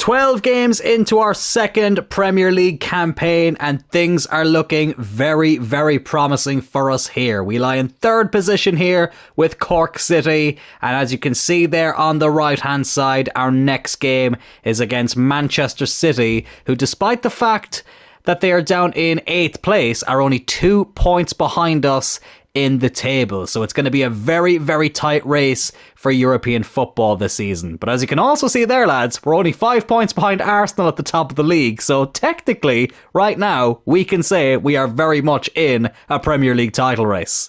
12 games into our second Premier League campaign and things are looking very, very promising for us here. We lie in third position here with Cork City, and as you can see there on the right hand side, our next game is against Manchester City, who despite the fact that they are down in 8th place are only 2 points behind us in the table. So it's going to be a very, very tight race for European football this season. But as you can also see there, lads, we're only 5 points behind Arsenal at the top of the league. So technically, right now, we can say we are very much in a Premier League title race.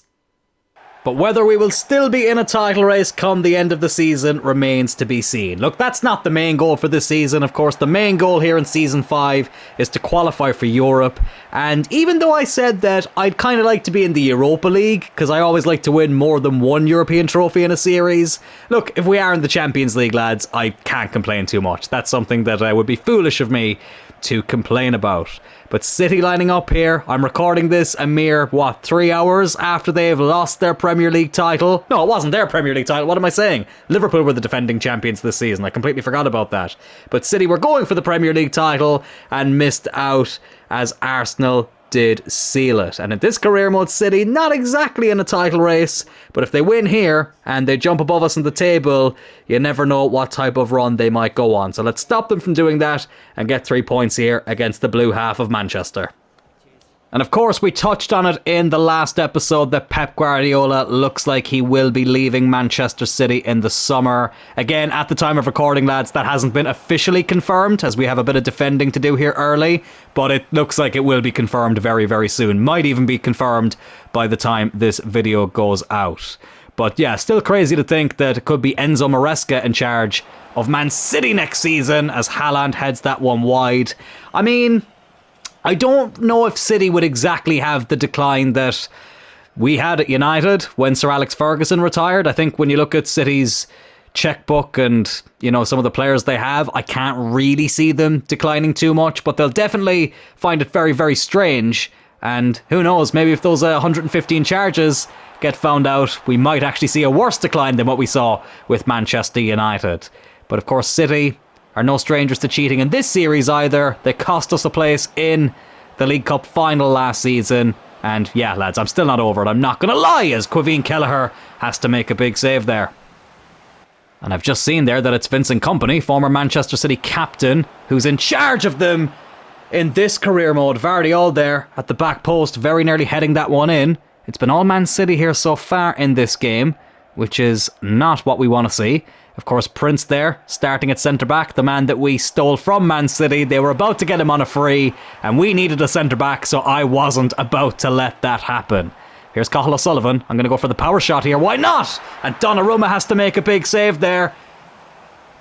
But whether we will still be in a title race come the end of the season remains to be seen. Look, that's not the main goal for this season. Of course, the main goal here in Season 5 is to qualify for Europe. And even though I said that I'd kind of like to be in the Europa League, because I always like to win more than one European trophy in a series, look, if we are in the Champions League, lads, I can't complain too much. That's something that would be foolish of me to complain about. But City lining up here, I'm recording this a mere, 3 hours after they've lost their Premier League title. No, it wasn't their Premier League title, what am I saying? Liverpool were the defending champions this season, I completely forgot about that. But City were going for the Premier League title and missed out as Arsenal did seal it. And in this career mode, City, not exactly in a title race, but if they win here and they jump above us in the table, you never know what type of run they might go on. So let's stop them from doing that and get 3 points here against the blue half of Manchester. And of course, we touched on it in the last episode that Pep Guardiola looks like he will be leaving Manchester City in the summer. Again, at the time of recording, lads, that hasn't been officially confirmed, as we have a bit of defending to do here early, but it looks like it will be confirmed very, very soon. Might even be confirmed by the time this video goes out. But yeah, still crazy to think that it could be Enzo Maresca in charge of Man City next season as Haaland heads that one wide. I mean, I don't know if City would exactly have the decline that we had at United when Sir Alex Ferguson retired. I think when you look at City's checkbook and, you know, some of the players they have, I can't really see them declining too much, but they'll definitely find it very, very strange. And who knows, maybe if those 115 charges get found out, we might actually see a worse decline than what we saw with Manchester United. But of course, City are no strangers to cheating in this series either. They cost us a place in the League Cup final last season. And yeah, lads, I'm still not over it. I'm not going to lie, as Kevin Kelleher has to make a big save there. And I've just seen there that it's Vincent Kompany, former Manchester City captain, who's in charge of them in this career mode. Vardy there at the back post, very nearly heading that one in. It's been all Man City here so far in this game, which is not what we want to see. Of course, PRINS there, starting at centre-back, the man that we stole from Man City. They were about to get him on a free, and we needed a centre-back, so I wasn't about to let that happen. Here's Cathal O'Sullivan. I'm going to go for the power shot here. Why not? And Donnarumma has to make a big save there.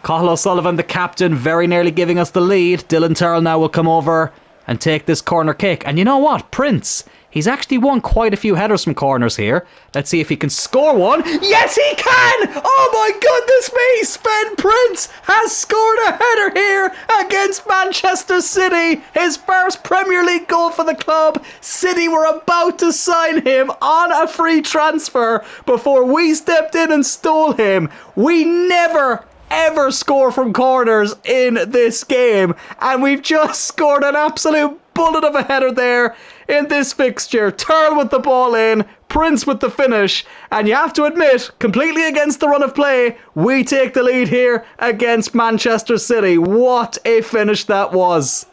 Cathal O'Sullivan, the captain, very nearly giving us the lead. Dylan Turl now will come over and take this corner kick. And you know what? PRINS, he's actually won quite a few headers from corners here. Let's see if he can score one. Yes, he can! Oh my goodness me! Sven PRINS has scored a header here against Manchester City. His first Premier League goal for the club. City were about to sign him on a free transfer before we stepped in and stole him. We never ever score from corners in this game, and we've just scored an absolute bullet of a header there in this fixture. Turl with the ball in, PRINS with the finish, and you have to admit, completely against the run of play, we take the lead here against Manchester City. What a finish that was.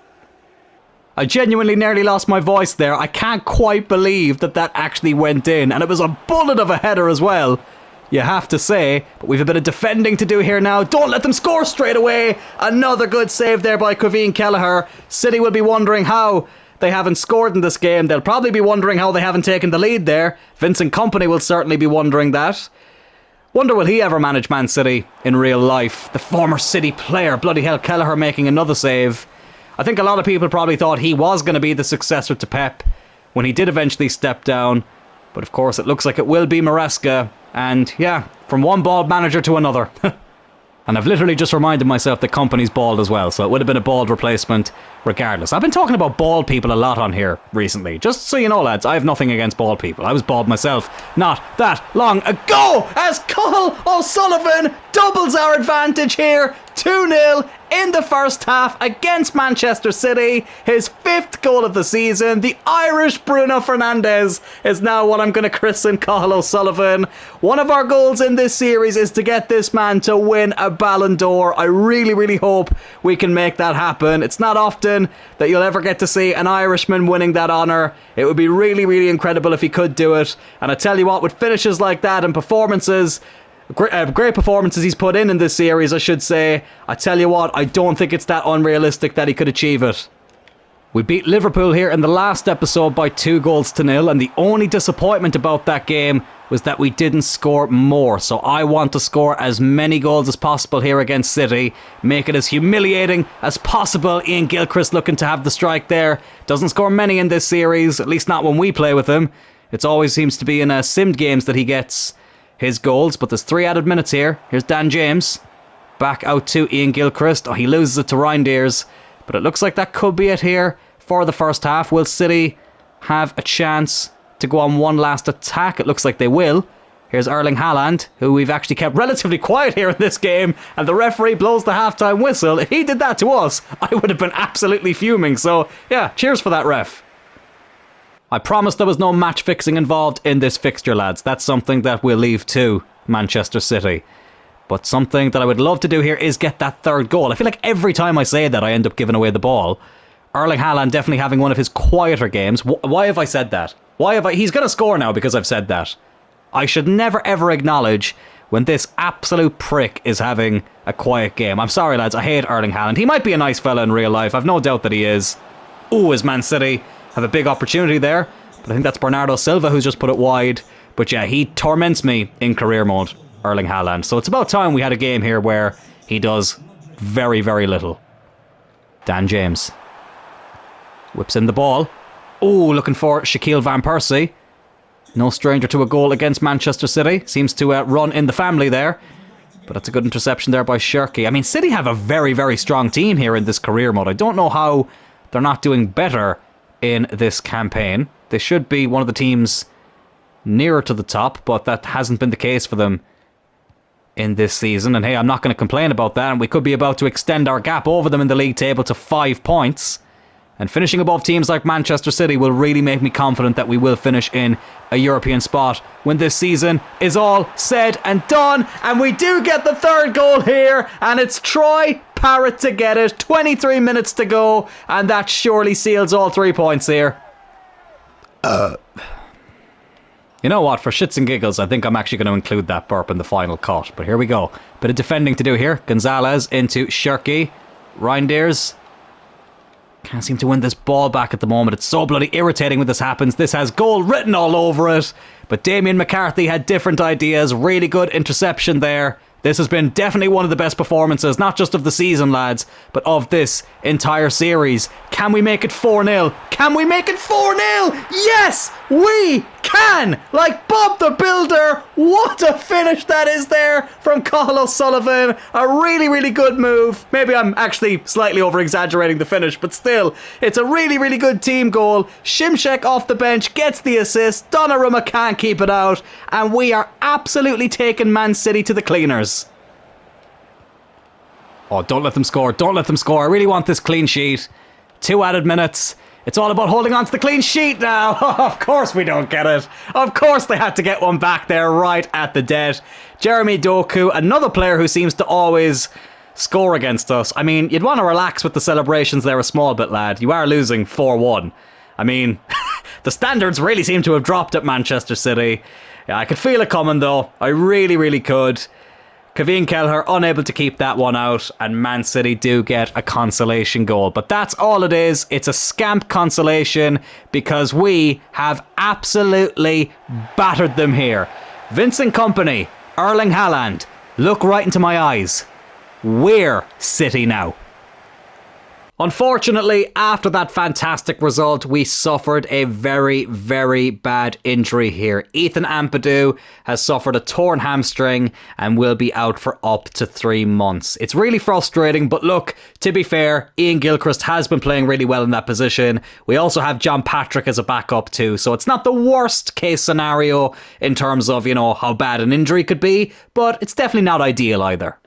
I genuinely nearly lost my voice there. I can't quite believe that that actually went in, and it was a bullet of a header as well, you have to say. But we've a bit of defending to do here now. Don't let them score straight away. Another good save there by Kevin Kelleher. City will be wondering how they haven't scored in this game. They'll probably be wondering how they haven't taken the lead there. Vincent Kompany will certainly be wondering that. Wonder will he ever manage Man City in real life. The former City player, bloody hell, Kelleher making another save. I think a lot of people probably thought he was going to be the successor to Pep when he did eventually step down. But of course it looks like it will be Maresca. And yeah, from one bald manager to another. And I've literally just reminded myself that Kompany's bald as well, so it would have been a bald replacement regardless. I've been talking about bald people a lot on here recently. Just so you know, lads, I have nothing against bald people. I was bald myself not that long ago, as Cathal O'Sullivan doubles our advantage here. 2-0 in the first half against Manchester City. His 5th goal of the season. The Irish Bruno Fernandes is now what I'm going to christen Cathal O'Sullivan. One of our goals in this series is to get this man to win a Ballon d'Or. I really, really hope we can make that happen. It's not often that you'll ever get to see an Irishman winning that honour. It would be really, really incredible if he could do it. And I tell you what, with finishes like that and performances, great performances he's put in this series, I should say, I tell you what, I don't think it's that unrealistic that he could achieve it. We beat Liverpool here in the last episode by 2-0, and the only disappointment about that game was that we didn't score more. So I want to score as many goals as possible here against City, make it as humiliating as possible. Ian Gilchrist looking to have the strike there. Doesn't score many in this series, at least not when we play with him. It always seems to be in simmed games that he gets his goals, but there's 3 added minutes here. Here's Dan James. Back out to Ian Gilchrist. Oh, he loses it to Reinders. But it looks like that could be it here for the first half. Will City have a chance to go on one last attack? It looks like they will. Here's Erling Haaland, who we've actually kept relatively quiet here in this game, and the referee blows the halftime whistle. If he did that to us, I would have been absolutely fuming. So, yeah, cheers for that, ref. I promise there was no match fixing involved in this fixture, lads. That's something that we'll leave to Manchester City. But something that I would love to do here is get that 3rd goal. I feel like every time I say that, I end up giving away the ball. Erling Haaland definitely having one of his quieter games. Why have I said that? He's going to score now because I've said that. I should never ever acknowledge when this absolute prick is having a quiet game. I'm sorry, lads. I hate Erling Haaland. He might be a nice fella in real life. I've no doubt that he is. Ooh, is Man City have a big opportunity there, but I think that's Bernardo Silva who's just put it wide. But yeah, he torments me in career mode, Erling Haaland. So it's about time we had a game here where he does very, very little. Dan James whips in the ball. Oh, looking for Shaquille Van Persie. No stranger to a goal against Manchester City. Seems to run in the family there. But that's a good interception there by Shirky. I mean, City have a very, very strong team here in this career mode. I don't know how they're not doing better in this campaign. They should be one of the teams nearer to the top, but that hasn't been the case for them in this season. And hey, I'm not going to complain about that. And we could be about to extend our gap over them in the league table to 5 points. And finishing above teams like Manchester City will really make me confident that we will finish in a European spot when this season is all said and done. And we do get the 3rd goal here, and it's Troy Parrott to get it. 23 minutes to go, and that surely seals all 3 points here. You know what, for shits and giggles, I think I'm actually going to include that burp in the final cut. But here we go. Bit of defending to do here. Gonzalez into Shirky. Reinders can't seem to win this ball back at the moment. It's so bloody irritating when this happens. This has goal written all over it. But Damien McCarthy had different ideas. Really good interception there. This has been definitely one of the best performances, not just of the season, lads, but of this entire series. Can we make it 4-0? Can we make it 4-0? Yes, we can! Like Bob the Builder, what a finish that is there from Cathal O'Sullivan. A really, really good move. Maybe I'm actually slightly over-exaggerating the finish, but still, it's a really, really good team goal. Shimshek off the bench gets the assist. Donnarumma can't keep it out, and we are absolutely taking Man City to the cleaners. Oh, don't let them score. Don't let them score. I really want this clean sheet. 2 added minutes. It's all about holding on to the clean sheet now. Of course we don't get it. Of course they had to get one back there right at the dead. Jeremy Doku, another player who seems to always score against us. I mean, you'd want to relax with the celebrations there a small bit, lad. You are losing 4-1. I mean, the standards really seem to have dropped at Manchester City. Yeah, I could feel it coming though. I really, really could. Kevin Kelleher unable to keep that one out, and Man City do get a consolation goal. But that's all it is. It's a scamp consolation because we have absolutely battered them here. Vincent Kompany, Erling Haaland, look right into my eyes. We're City now. Unfortunately, after that fantastic result, we suffered a very, very bad injury here. Ethan Ampadu has suffered a torn hamstring and will be out for up to 3 months. It's really frustrating, but look, to be fair, Ian Gilchrist has been playing really well in that position. We also have John Patrick as a backup too, so it's not the worst case scenario in terms of, how bad an injury could be, but it's definitely not ideal either.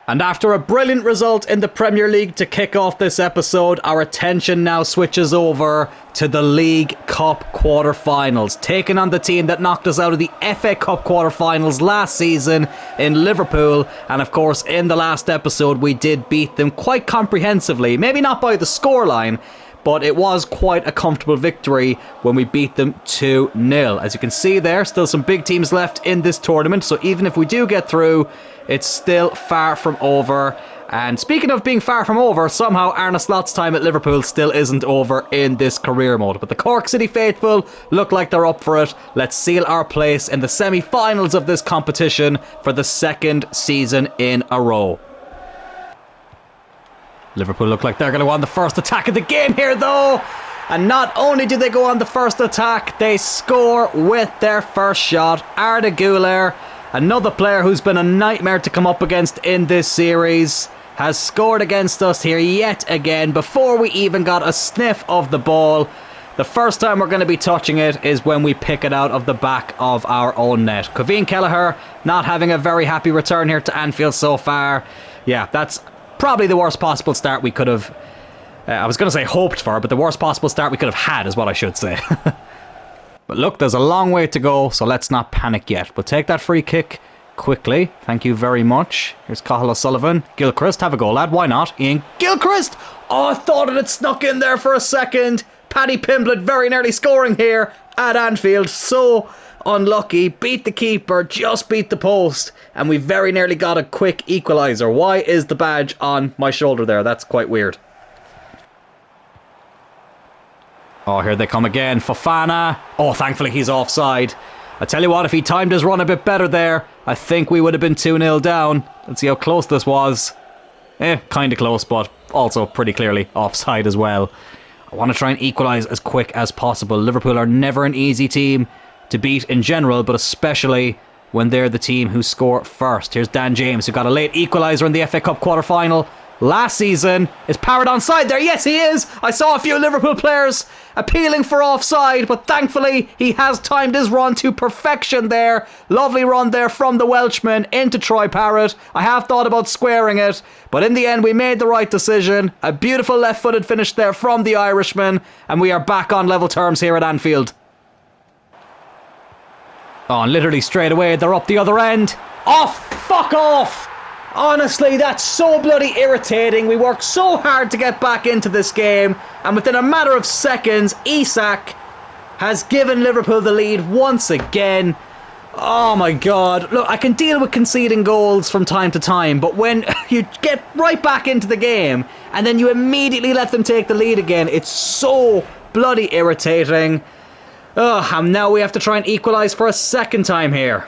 And after a brilliant result in the Premier League to kick off this episode, our attention now switches over to the League Cup quarter-finals, taking on the team that knocked us out of the FA Cup quarter-finals last season in Liverpool. And of course, in the last episode, we did beat them quite comprehensively. Maybe not by the scoreline, but it was quite a comfortable victory when we beat them 2-0. As you can see there, still some big teams left in this tournament, so even if we do get through, it's still far from over. And speaking of being far from over, somehow Arne Slot's time at Liverpool still isn't over in this career mode. But the Cork City faithful look like they're up for it. Let's seal our place in the semi-finals of this competition for the second season in a row. Liverpool look like they're going to go on the first attack of the game here though. And not only do they go on the first attack, they score with their first shot. Arda Güler, another player who's been a nightmare to come up against in this series, has scored against us here yet again before we even got a sniff of the ball. The first time we're going to be touching it is when we pick it out of the back of our own net. Kevin Kelleher not having a very happy return here to Anfield so far. Yeah, that's probably the worst possible start we could have, I was going to say hoped for, but the worst possible start we could have had is what I should say. But look, there's a long way to go, so let's not panic yet. We'll take that free kick quickly. Thank you very much. Here's Cahill O'Sullivan. Gilchrist, have a go, lad. Why not? Ian Gilchrist! Oh, I thought it had snuck in there for a second. Paddy Pimblett very nearly scoring here at Anfield. So unlucky. Beat the keeper, just beat the post, and we very nearly got a quick equaliser. Why is the badge on my shoulder there? That's quite weird. Oh, here they come again. Fofana. Oh, thankfully he's offside. I tell you what, if he timed his run a bit better there, I think we would have been 2-0 down. Let's see how close this was. Kind of close, but also pretty clearly offside as well. I want to try and equalise as quick as possible. Liverpool are never an easy team to beat in general, but especially when they're the team who score first. Here's Dan James, who got a late equaliser in the FA Cup quarter-final last season. Is Parrott onside there? Yes, he is. I saw a few Liverpool players appealing for offside, but thankfully he has timed his run to perfection there. Lovely run there from the Welshman into Troy Parrott. I have thought about squaring it, but in the end we made the right decision. A beautiful left-footed finish there from the Irishman, and we are back on level terms here at Anfield. Oh, and literally straight away they're up the other end. Oh, fuck off! Honestly, that's so bloody irritating. We worked so hard to get back into this game, and within a matter of seconds, Isak has given Liverpool the lead once again. Oh my god. Look, I can deal with conceding goals from time to time, but when you get right back into the game, and then you immediately let them take the lead again, it's so bloody irritating. Ugh, and now we have to try and equalise for a second time here.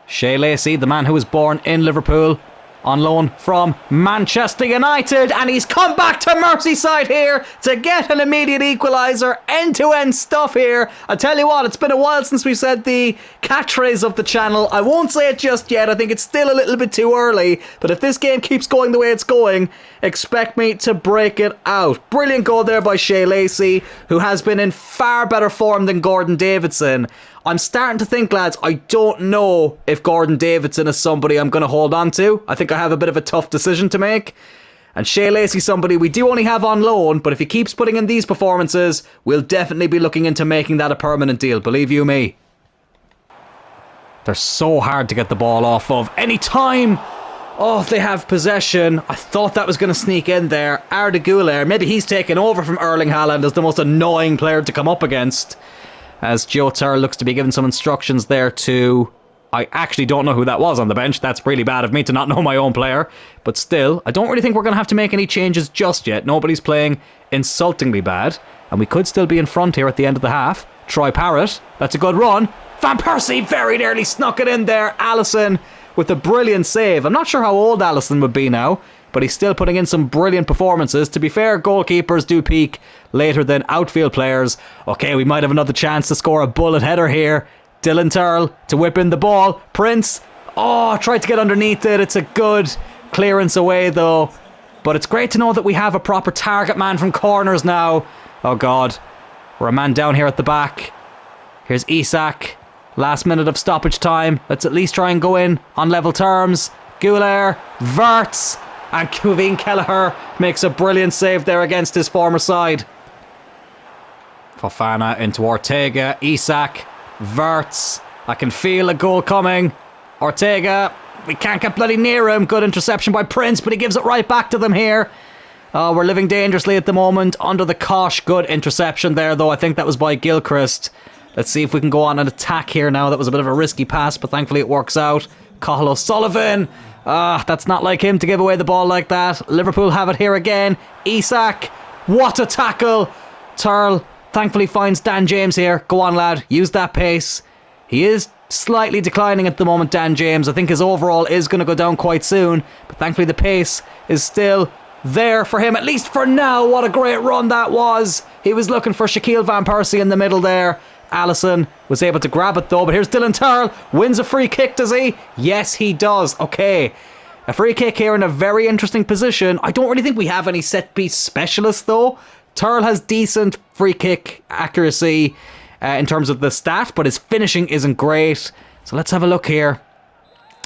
Shea Lacey, the man who was born in Liverpool, on loan from Manchester United, and he's come back to Merseyside here to get an immediate equaliser. End-to-end stuff here. I tell you what, it's been a while since we said the catchphrase of the channel. I won't say it just yet. I think it's still a little bit too early, but if this game keeps going the way it's going, expect me to break it out. Brilliant goal there by Shea Lacey, who has been in far better form than Gordon Davidson. I'm starting to think, lads, I don't know if Gordon Davidson is somebody I'm going to hold on to. I think I have a bit of a tough decision to make. And Shea Lacey, somebody we do only have on loan, but if he keeps putting in these performances, we'll definitely be looking into making that a permanent deal, believe you me. They're so hard to get the ball off of. Any time! Oh, they have possession. I thought that was going to sneak in there. Arda Güler, maybe he's taken over from Erling Haaland as the most annoying player to come up against, as Joe Turr looks to be giving some instructions there to... I actually don't know who that was on the bench. That's really bad of me to not know my own player. But still, I don't really think we're going to have to make any changes just yet. Nobody's playing insultingly bad, and we could still be in front here at the end of the half. Troy Parrott, that's a good run. Van Persie very nearly snuck it in there. Alisson with a brilliant save. I'm not sure how old Alisson would be now. but he's still putting in some brilliant performances. To be fair, goalkeepers do peak later than outfield players. Okay, we might have another chance to score a bullet header here. Dylan Turl to whip in the ball. Prince, tried to get underneath it. It's a good clearance away though. But it's great to know that we have a proper target man from corners now. Oh God, we're a man down here at the back. Here's Isak. Last minute of stoppage time. Let's at least try and go in on level terms. Gouler, Verts, and Kevin Kelleher makes a brilliant save there against his former side. Fofana into Ortega, Isak, Verts. I can feel a goal coming. Ortega, we can't get bloody near him. Good interception by Prince, but he gives it right back to them here. Oh, we're living dangerously at the moment under the cosh. Good interception there, though. I think that was by Gilchrist. Let's see if we can go on an attack here now. That was a bit of a risky pass, but thankfully it works out. Cathal O'Sullivan. That's not like him to give away the ball like that. Liverpool have it here again. Isak. What a tackle. Turl thankfully finds Dan James here. Go on, lad. Use that pace. He is slightly declining at the moment, Dan James. I think his overall is going to go down quite soon. But thankfully the pace is still there for him, at least for now. What a great run that was. He was looking for Shaquille Van Persie in the middle there. Allison was able to grab it though, but here's Dylan Turl. Wins a free kick, does he? Yes, he does. Okay. A free kick here in a very interesting position. I don't really think we have any set piece specialists though. Turl has decent free kick accuracy in terms of the stat, but his finishing isn't great. So let's have a look here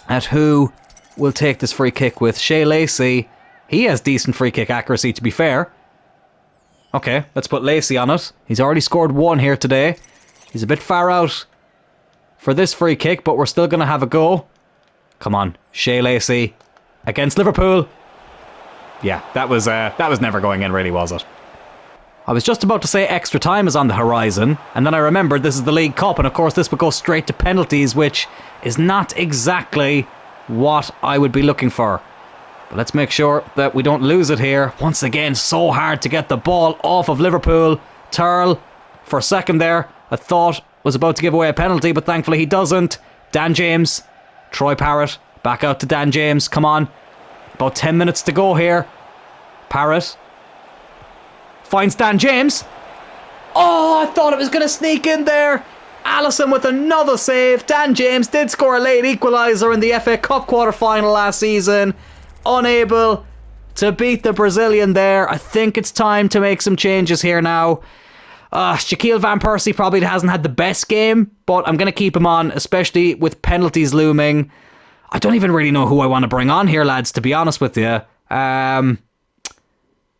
at who will take this free kick with. Shea Lacey. He has decent free kick accuracy, to be fair. Okay, let's put Lacey on it. He's already scored one here today. He's a bit far out for this free kick, but we're still going to have a go. Come on, Shea Lacey against Liverpool. Yeah, that was never going in, really, was it? I was just about to say extra time is on the horizon, and then I remembered this is the League Cup, and of course this would go straight to penalties, which is not exactly what I would be looking for. But let's make sure that we don't lose it here. Once again, so hard to get the ball off of Liverpool. Turl, for a second there, I thought was about to give away a penalty, but thankfully he doesn't. Dan James, Troy Parrott, back out to Dan James. Come on, about 10 minutes to go here. Parrott finds Dan James. Oh, I thought it was going to sneak in there. Allison with another save. Dan James did score a late equaliser in the FA Cup quarter-final last season. Unable to beat the Brazilian there. I think it's time to make some changes here now. Shaquille Van Persie probably hasn't had the best game, but I'm going to keep him on, especially with penalties looming. I don't even really know who I want to bring on here, lads, to be honest with you.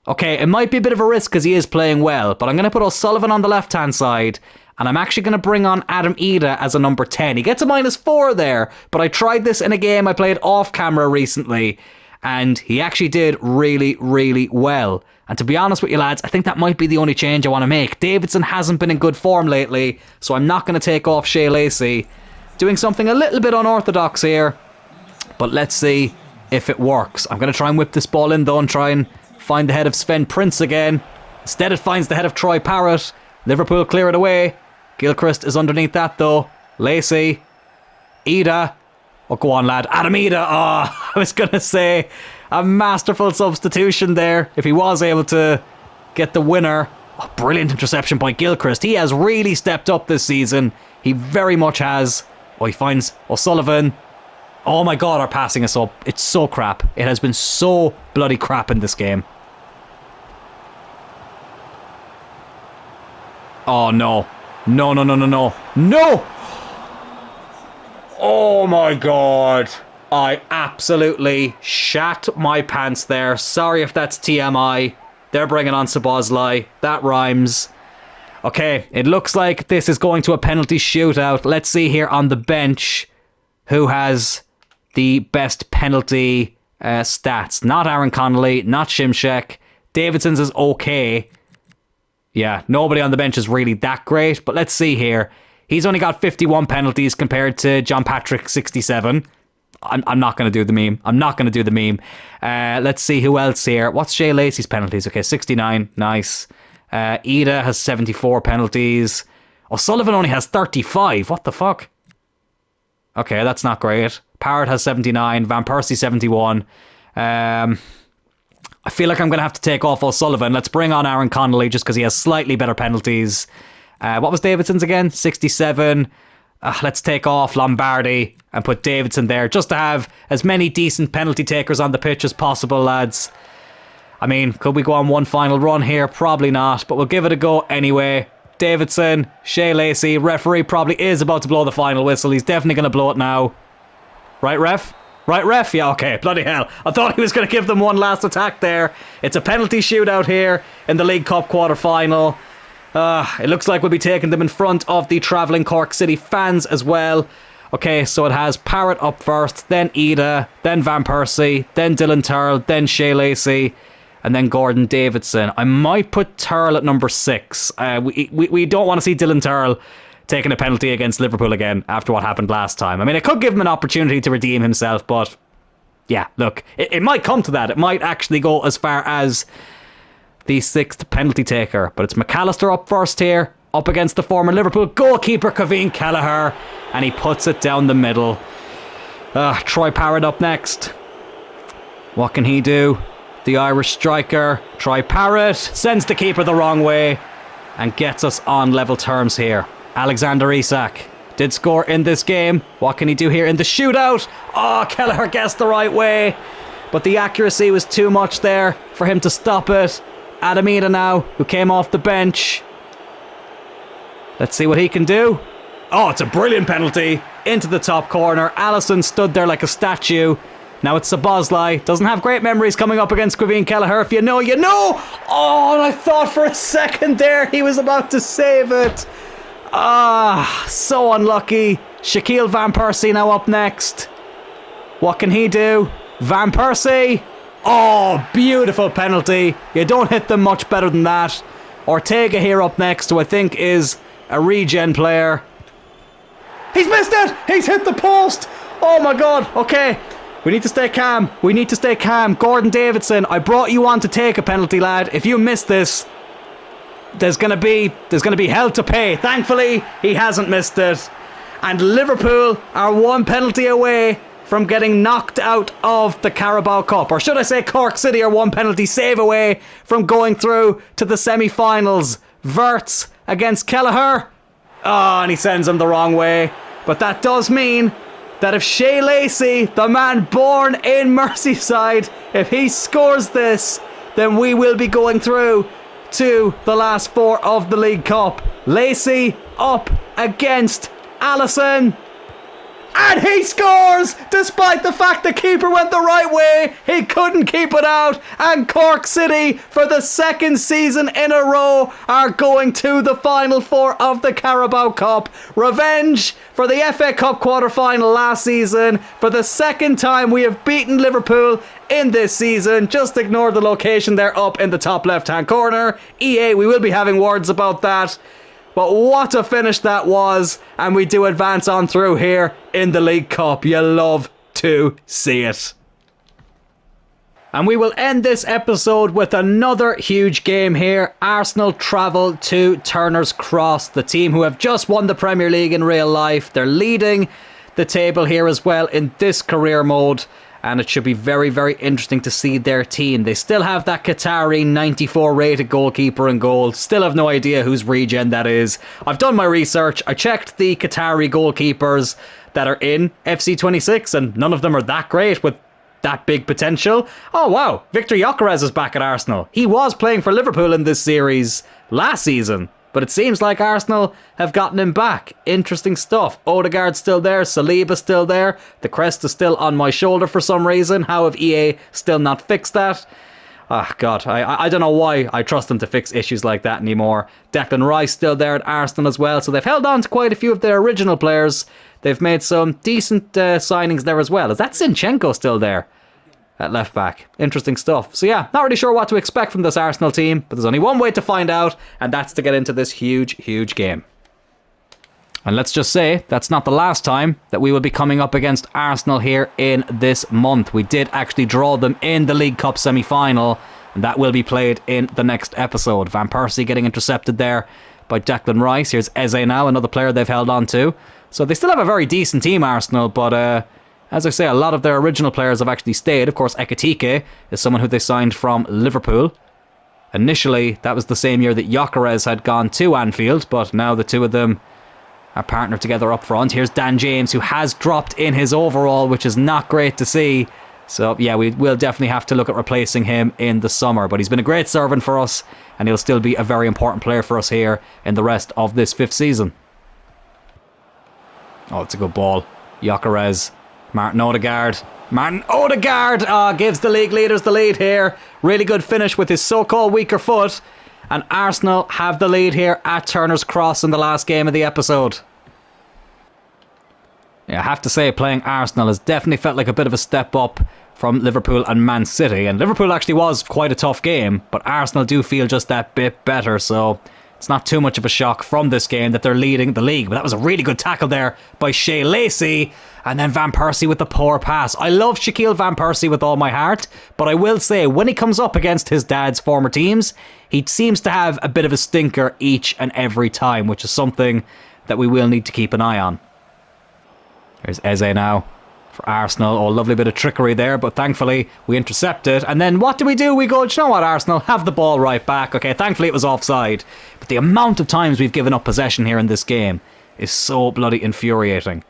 Okay, it might be a bit of a risk because he is playing well, but I'm going to put O'Sullivan on the left-hand side, and I'm actually going to bring on Adam Ida as a number 10. He gets a -4 there, but I tried this in a game I played off-camera recently, and he actually did really, really well. And to be honest with you, lads, I think that might be the only change I want to make. Davidson hasn't been in good form lately, so I'm not going to take off Shea Lacey. Doing something a little bit unorthodox here, but let's see if it works. I'm going to try and whip this ball in, though, and try and find the head of Sven Prince again. Instead, it finds the head of Troy Parrott. Liverpool clear it away. Gilchrist is underneath that, though. Lacey. Ida. Oh, go on, lad. Adam Ida. Oh, I was going to say a masterful substitution there if he was able to get the winner. Oh, brilliant interception by Gilchrist. He has really stepped up this season. He very much has. Oh, he finds O'Sullivan. Oh my God, our passing is so... It's so crap. It has been so bloody crap in this game. Oh, no. No, no, no, no, no. No! Oh my God. I absolutely shat my pants there. Sorry if that's TMI. They're bringing on Szoboszlai. That rhymes. Okay, it looks like this is going to a penalty shootout. Let's see here on the bench who has the best penalty stats. Not Aaron Connolly, not Shimshek. Davidson's is okay. Yeah, nobody on the bench is really that great, but let's see here. He's only got 51 penalties compared to John Patrick 67. I'm not going to do the meme. I'm not going to do the meme. Let's see who else here. What's Shea Lacey's penalties? Okay, 69. Nice. Ida has 74 penalties. O'Sullivan only has 35. What the fuck? Okay, that's not great. Parrott has 79. Van Persie 71. I feel like I'm going to have to take off O'Sullivan. Let's bring on Aaron Connolly just because he has slightly better penalties. What was Davidson's again? 67. Let's take off Lombardi and put Davidson there just to have as many decent penalty takers on the pitch as possible, lads. I mean, could we go on one final run here? Probably not, but we'll give it a go anyway. Davidson, Shea Lacey, referee probably is about to blow the final whistle. He's definitely going to blow it now. Right, ref? Right, ref? Yeah, okay. Bloody hell. I thought he was going to give them one last attack there. It's a penalty shootout here in the League Cup quarter-final. It looks like we'll be taking them in front of the travelling Cork City fans as well. Okay, so it has Parrott up first, then Ida, then Van Persie, then Dylan Turl, then Shea Lacey, and then Gordon Davidson. I might put Turl at number 6. We don't want to see Dylan Turl taking a penalty against Liverpool again after what happened last time. I mean, it could give him an opportunity to redeem himself, but yeah, look, it might come to that. It might actually go as far as the 6th penalty taker, but it's McAllister up first here, up against the former Liverpool goalkeeper Kevin Kelleher, and he puts it down the middle. Troy Parrott up next. What can he do? The Irish striker, Troy Parrott, sends the keeper the wrong way and gets us on level terms here. Alexander Isak did score in this game. What can he do here in the shootout? Oh, Kelleher guessed the right way, but the accuracy was too much there for him to stop it. Adamina now, who came off the bench. Let's see what he can do. Oh, it's a brilliant penalty. Into the top corner. Allison stood there like a statue. Now it's Szoboszlai. Doesn't have great memories coming up against Kevin Kelleher. If you know, you know. Oh, and I thought for a second there he was about to save it. So unlucky. Shaquille Van Persie now up next. What can he do? Van Persie. Oh, beautiful penalty. You don't hit them much better than that. Ortega here up next, who I think is a regen player. He's missed it! He's hit the post! Oh my god, okay. We need to stay calm. We need to stay calm. Gordon Davidson, I brought you on to take a penalty, lad. If you miss this, there's gonna be hell to pay. Thankfully, he hasn't missed it. And Liverpool are one penalty away from getting knocked out of the Carabao Cup. Or should I say Cork City are one penalty save away from going through to the semi-finals. Wirtz against Kelleher. Oh, and he sends him the wrong way. But that does mean that if Shea Lacey, the man born in Merseyside, if he scores this, then we will be going through to the last 4 of the League Cup. Lacey up against Allison. And he scores! Despite the fact the keeper went the right way, he couldn't keep it out. And Cork City, for the 2nd season in a row, are going to the final 4 of the Carabao Cup. Revenge for the FA Cup quarter-final last season. For the 2nd time we have beaten Liverpool in this season. Just ignore the location there up in the top left-hand corner. EA, we will be having words about that. But what a finish that was, and we do advance on through here in the League Cup. You love to see it. And we will end this episode with another huge game here. Arsenal travel to Turner's Cross, the team who have just won the Premier League in real life. They're leading the table here as well in this career mode. And it should be very, very interesting to see their team. They still have that Qatari 94 rated goalkeeper in goal. Still have no idea whose regen that is. I've done my research. I checked the Qatari goalkeepers that are in FC26 and none of them are that great with that big potential. Oh wow, Victor Gyökeres is back at Arsenal. He was playing for Liverpool in this series last season. But it seems like Arsenal have gotten him back. Interesting stuff. Odegaard's still there. Saliba's still there. The crest is still on my shoulder for some reason. How have EA still not fixed that? Oh, God. I don't know why I trust them to fix issues like that anymore. Declan Rice still there at Arsenal as well. So they've held on to quite a few of their original players. They've made some decent signings there as well. Is that Zinchenko still there? At left back. Interesting stuff. So yeah, not really sure what to expect from this Arsenal team, but there's only one way to find out, and that's to get into this huge, huge game. And let's just say, that's not the last time that we will be coming up against Arsenal here in this month. We did actually draw them in the League Cup semi-final, and that will be played in the next episode. Van Persie getting intercepted there by Declan Rice. Here's Eze now, another player they've held on to. So they still have a very decent team, Arsenal, but As I say, a lot of their original players have actually stayed. Of course, Ekitike is someone who they signed from Liverpool. Initially, that was the same year that Gyökeres had gone to Anfield, but now the two of them are partnered together up front. Here's Dan James, who has dropped in his overall, which is not great to see. So, yeah, we will definitely have to look at replacing him in the summer. But he's been a great servant for us, and he'll still be a very important player for us here in the rest of this 5th season. Oh, it's a good ball. Gyökeres. Martin Odegaard gives the league leaders the lead here. Really good finish with his so-called weaker foot. And Arsenal have the lead here at Turner's Cross in the last game of the episode. Yeah, I have to say, playing Arsenal has definitely felt like a bit of a step up from Liverpool and Man City. And Liverpool actually was quite a tough game, but Arsenal do feel just that bit better. So it's not too much of a shock from this game that they're leading the league. But that was a really good tackle there by Shea Lacey. And then Van Persie with the poor pass. I love Shaquille Van Persie with all my heart, but I will say, when he comes up against his dad's former teams, he seems to have a bit of a stinker each and every time, which is something that we will need to keep an eye on. There's Eze now for Arsenal. Oh, lovely bit of trickery there, but thankfully we intercept it. And then what do? We go, do you know what, Arsenal? Have the ball right back. Okay, thankfully it was offside. But the amount of times we've given up possession here in this game is so bloody infuriating.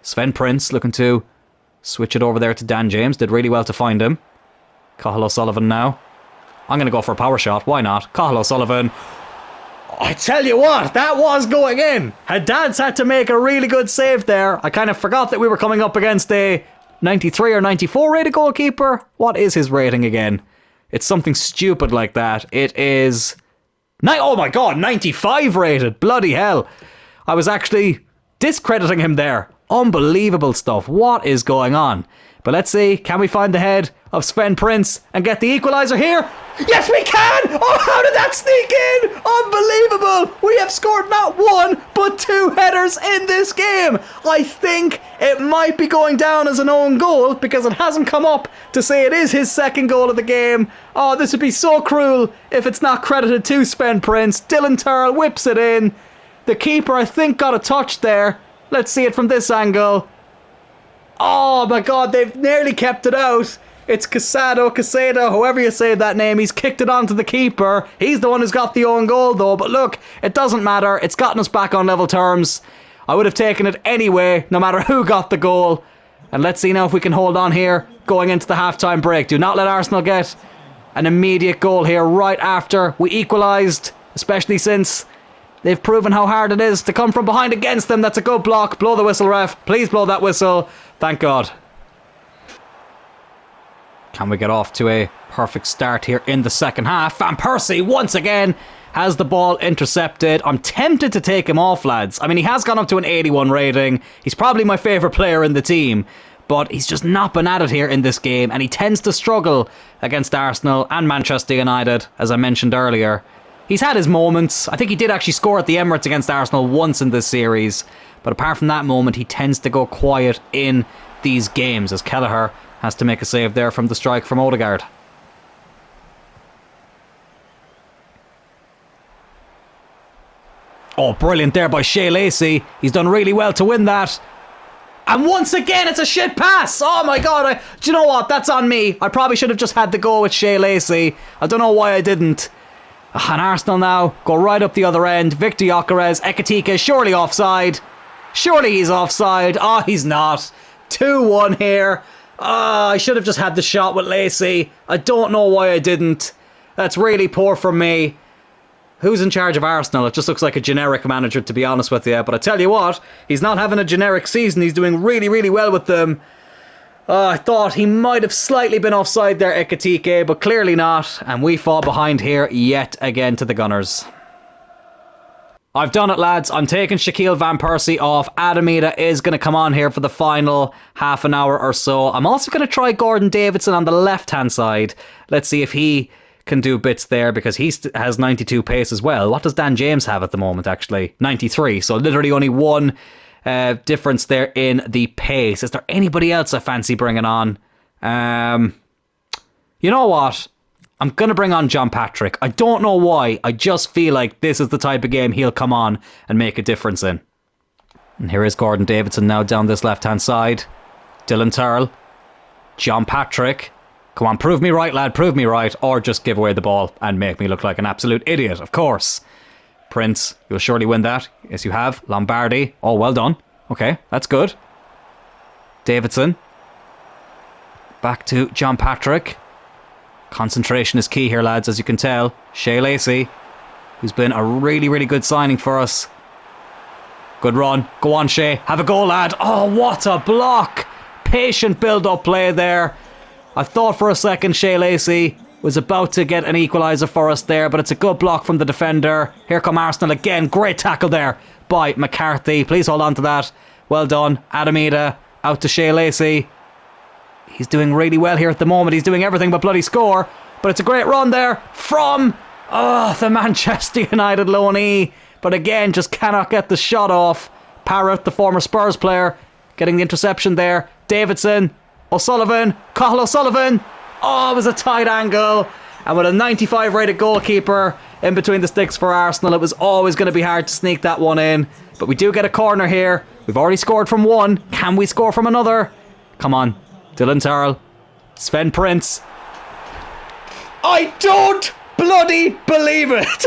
Sven Prince looking to switch it over there to Dan James. Did really well to find him. Cahill O'Sullivan now. I'm going to go for a power shot. Why not? Cahill O'Sullivan. I tell you what, that was going in. Haddad's had to make a really good save there. I kind of forgot that we were coming up against a 93 or 94 rated goalkeeper. What is his rating again? It's something stupid like that. It is... oh my god, 95 rated. Bloody hell. I was actually discrediting him there. Unbelievable stuff. What is going on? But let's see. Can we find the head of Sven Prince and get the equaliser here? Yes, we can! Oh, how did that sneak in? Unbelievable! We have scored not one, but 2 headers in this game. I think it might be going down as an own goal because it hasn't come up to say it is his 2nd goal of the game. Oh, this would be so cruel if it's not credited to Sven Prince. Dylan Turl whips it in. The keeper, I think, got a touch there. Let's see it from this angle. Oh my god, they've nearly kept it out. It's Casado, however you say that name. He's kicked it onto the keeper. He's the one who's got the own goal though. But look, it doesn't matter. It's gotten us back on level terms. I would have taken it anyway, no matter who got the goal. And let's see now if we can hold on here going into the half-time break. Do not let Arsenal get an immediate goal here right after we equalised, especially since they've proven how hard it is to come from behind against them. That's a good block. Blow the whistle, ref. Please blow that whistle. Thank God. Can we get off to a perfect start here in the second half? Van Persie, once again, has the ball intercepted. I'm tempted to take him off, lads. I mean, he has gone up to an 81 rating. He's probably my favourite player in the team. But he's just not been at it here in this game. And he tends to struggle against Arsenal and Manchester United, as I mentioned earlier. He's had his moments. I think he did actually score at the Emirates against Arsenal once in this series. But apart from that moment, he tends to go quiet in these games, as Kelleher has to make a save there from the strike from Odegaard. Oh, brilliant there by Shea Lacey. He's done really well to win that. And once again, it's a shit pass. Oh my god. Do you know what? That's on me. I probably should have just had the go with Shea Lacey. I don't know why I didn't. And Arsenal now go right up the other end. Victor Gyökeres, Ekitike, surely offside. Surely he's offside. Oh, he's not. 2-1 here. I should have just had the shot with Lacey. I don't know why I didn't. That's really poor from me. Who's in charge of Arsenal? It just looks like a generic manager, to be honest with you. But I tell you what, he's not having a generic season. He's doing really, really well with them. I thought he might have slightly been offside there, Ekitike, but clearly not. And we fall behind here yet again to the Gunners. I've done it, lads. I'm taking Shaquille Van Persie off. Adamita is going to come on here for the final half an hour or so. I'm also going to try Gordon Davidson on the left-hand side. Let's see if he can do bits there, because he has 92 pace as well. What does Dan James have at the moment, actually? 93. So literally only one difference there in the pace. Is there anybody else I fancy bringing on? You know what? I'm going to bring on John Patrick. I don't know why. I just feel like this is the type of game he'll come on and make a difference in. And here is Gordon Davidson now down this left-hand side. Dylan Turl. John Patrick. Come on, prove me right, lad, prove me right. Or just give away the ball and make me look like an absolute idiot, of course. Prince, you'll surely win that. Yes, you have. Lombardi. Oh, well done. Okay, that's good. Davidson. Back to John Patrick. Concentration is key here, lads, as you can tell. Shea Lacey, who's been a really, really good signing for us. Good run. Go on, Shea. Have a go, lad. Oh, what a block. Patient build-up play there. I thought for a second Shea Lacey was about to get an equaliser for us there, but it's a good block from the defender. Here come Arsenal again. Great tackle there by McCarthy. Please hold on to that. Well done. Adamida out to Shea Lacey. He's doing really well here at the moment. He's doing everything but bloody score. But it's a great run there from the Manchester United loanee. But again, just cannot get the shot off. Parrott, the former Spurs player, getting the interception there. Davidson, O'Sullivan, Cahill O'Sullivan. Oh, it was a tight angle. And with a 95 rated goalkeeper in between the sticks for Arsenal, it was always going to be hard to sneak that one in. But we do get a corner here. We've already scored from one. Can we score from another? Come on. Dylan Turl. Sven Prince. I don't bloody believe it.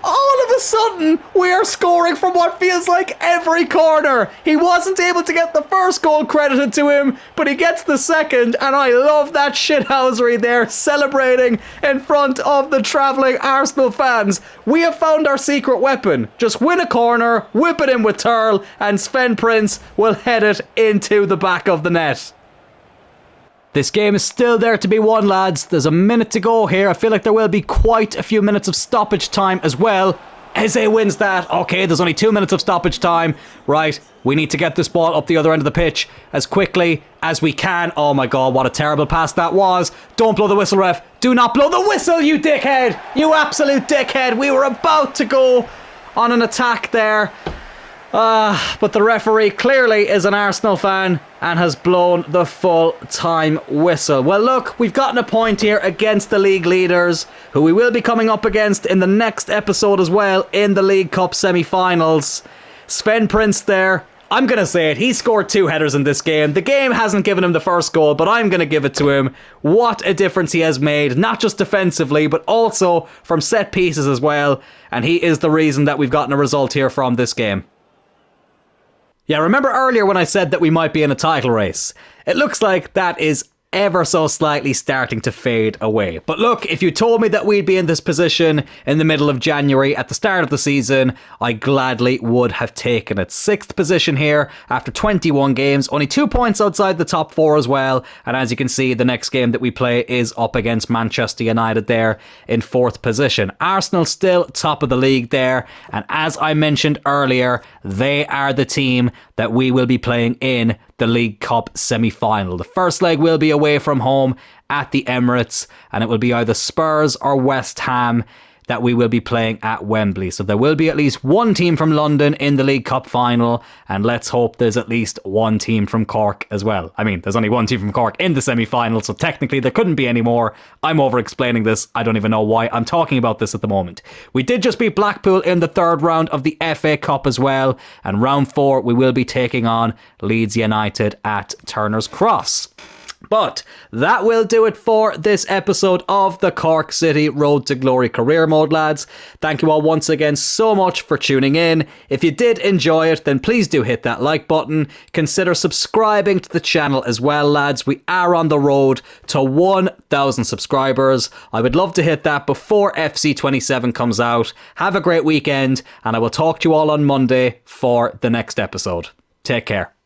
All of a sudden, we're scoring from what feels like every corner. He wasn't able to get the first goal credited to him, but he gets the second, and I love that shithousery there, celebrating in front of the travelling Arsenal fans. We have found our secret weapon. Just win a corner, whip it in with Turl, and Sven Prince will head it into the back of the net. This game is still there to be won, lads. There's a minute to go here. I feel like there will be quite a few minutes of stoppage time as well. Eze wins that. Okay, there's only 2 minutes of stoppage time. Right, we need to get this ball up the other end of the pitch as quickly as we can. Oh my god, what a terrible pass that was. Don't blow the whistle, ref. Do not blow the whistle, you dickhead. You absolute dickhead. We were about to go on an attack there. But the referee clearly is an Arsenal fan and has blown the full-time whistle. Well, look, we've gotten a point here against the league leaders, who we will be coming up against in the next episode as well in the League Cup semi-finals. Sven Prince there. I'm going to say it. He scored 2 headers in this game. The game hasn't given him the first goal, but I'm going to give it to him. What a difference he has made, not just defensively, but also from set pieces as well. And he is the reason that we've gotten a result here from this game. Yeah, remember earlier when I said that we might be in a title race? It looks like that is ever so slightly starting to fade away. But look, if you told me that we'd be in this position in the middle of January at the start of the season, I gladly would have taken it. 6th position here after 21 games, only 2 points outside the top 4 as well. And as you can see, the next game that we play is up against Manchester United there in 4th position. Arsenal still top of the league there. And as I mentioned earlier, they are the team that we will be playing in the League Cup semi-final. The first leg will be away from home at the Emirates, and it will be either Spurs or West Ham that we will be playing at Wembley. So there will be at least one team from London in the League Cup final, and let's hope there's at least one team from Cork as well. I mean, there's only one team from Cork in the semi-final, so technically there couldn't be any more. I'm over-explaining this. I don't even know why I'm talking about this at the moment. We did just beat Blackpool in the 3rd round of the FA Cup as well, and round 4 we will be taking on Leeds United at Turner's Cross. But that will do it for this episode of the Cork City Road to Glory career mode, lads. Thank you all once again so much for tuning in. If you did enjoy it, then please do hit that like button. Consider subscribing to the channel as well, lads. We are on the road to 1,000 subscribers. I would love to hit that before FC27 comes out. Have a great weekend, and I will talk to you all on Monday for the next episode. Take care.